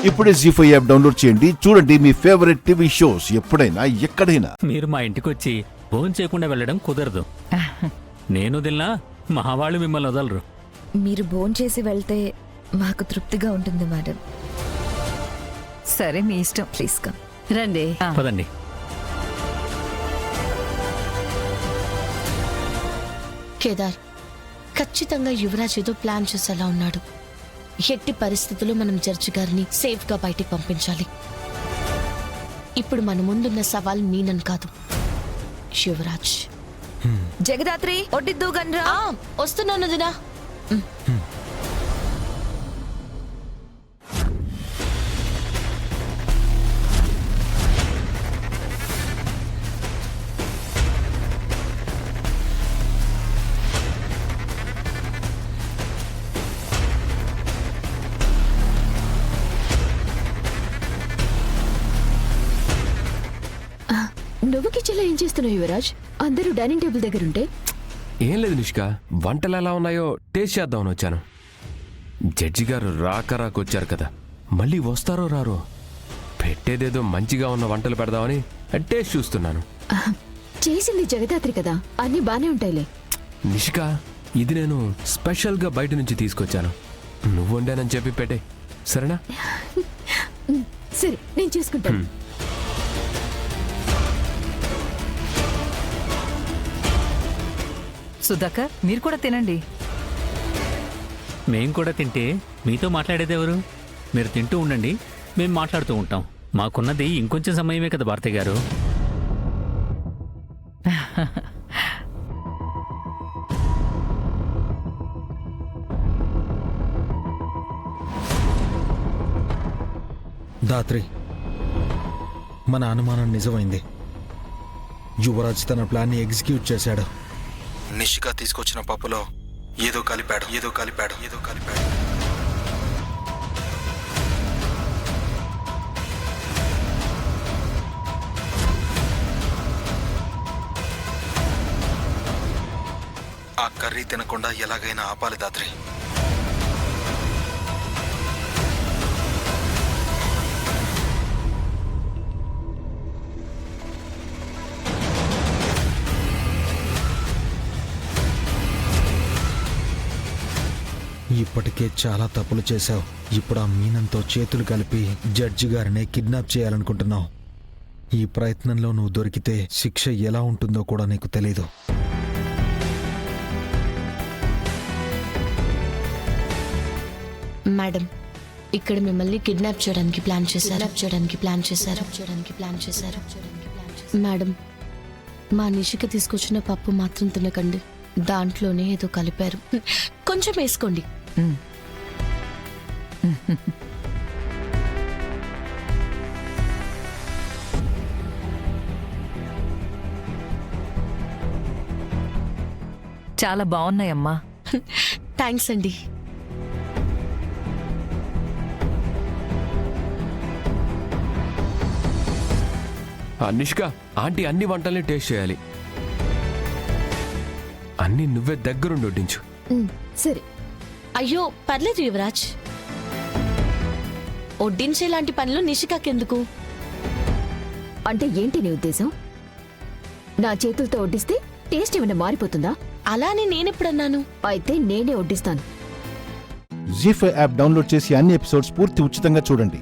ఇప్పుడే జీ5 app download చేయండి. చూడండి మీ ఫేవరెట్ టీవీ షోస్ ఎప్పుడైనా ఎక్కడైనా. మీరు మా ఇంటికొచ్చి భోజనం చేయకుండా వెళ్ళడం కుదరదు. నేను వదిలినా మా వాళ్ళు మిమ్మల్ని వదలరు. మీరు భోంచేసి వెళ్తే మాకు తృప్తిగా ఉంటుంది మేడం. సరే మీ ఇష్టం. Please come. రండి. పదండి. కేదార్, ఖచ్చితంగా యువరాజ్ ఏదో ప్లాన్ చేసేలా ఉన్నాడు. ఎట్టి పరిస్థితుల్లో మనం జడ్జి గారిని సేఫ్ గా బయటికి పంపించాలి. ఇప్పుడు మన ముందున్న సవాల్ మీనన్ కాదు, యువరాజ్. జగదాత్రి ఒడ్డిద్దు గన్రా. వస్తున్నాను దినా. నువ్వు కిచెన్లో ఏం చేస్తున్నావు యువరాజ్? అందరూ డైనింగ్ టేబుల్ దగ్గర ఉంటే. ఏం లేదు నిష్క, వంటలు ఎలా ఉన్నాయో టేస్ట్ చేద్దామని వచ్చాను. జడ్జి గారు రాకొచ్చారు కదా, మళ్ళీ వస్తారో రారో. పెట్టేదేదో మంచిగా ఉన్న వంటలు పెడదామని టేస్ట్ చూస్తున్నాను. చేసింది జగదాత్రి కదా, అన్నీ బానే ఉంటాయిలే. నిష్క, ఇది నేను స్పెషల్గా బయట నుంచి తీసుకొచ్చాను. నువ్వు వండానని చెప్పి పెట్టే, సరేనా? సరే, నేను చేసుకుంటాను. సుధాకర్, మీరు కూడా తినండి. మేం కూడా తింటే మీతో మాట్లాడేదెవరు? మీరు తింటూ ఉండండి, మేం మాట్లాడుతూ ఉంటాం. మాకున్నది ఇంకొంచెం సమయమే కదా భారతి గారు. దాత్రి, మన అనుమానం నిజమైంది. యువరాజ్ తన ప్లాన్ని ఎగ్జిక్యూట్ చేశాడు. నిషిక తీసుకొచ్చిన పప్పులో ఏదో కలిపాడు. ఆ కర్రీ తినకుండా ఎలాగైనా ఆపాలి దాత్రి. ఇప్పటికే చాలా తప్పులు చేశావు. ఇప్పుడు ఆ మీనంతో చేతులు కలిపి జడ్జి గారినే కిడ్నాప్ చేయాలనుకుంటున్నావు. ఈ ప్రయత్నంలో నువ్వు దొరికితే శిక్ష ఎలా ఉంటుందో కూడా నీకు తెలీదు. మేడం, ఇక్కడ మిమ్మల్ని కిడ్నాప్ చేయడానికి ప్లాన్ చేశారు. మేడం, మా నిషిక తీసుకొచ్చిన పప్పు మాత్రం తినకండి. దాంట్లోనే ఏదో కలిపారు. కొంచెం వేసుకోండి. చాలా బాగున్నాయమ్మా. థ్యాంక్స్ అండి. నిష్క, ఆంటీ అన్ని వంటల్ని టేస్ట్ చేయాలి. అన్ని నువ్వే దగ్గరుండి వడ్డించు. సరే. అయ్యో పర్లేదు యువరాజ్, వడ్డించేలాంటి పనులు నిషికాకెందుకు? అంటే ఏంటి నీ ఉద్దేశం? నా చేతులతో వడ్డిస్తే టేస్ట్ ఏమైనా మారిపోతుందా? అలా అని నేనెప్పుడన్నాను? అయితే నేనే వడ్డిస్తాను. జీ5 యాప్ డౌన్లోడ్ చేసి అన్ని ఎపిసోడ్స్ పూర్తి ఉచితంగా చూడండి.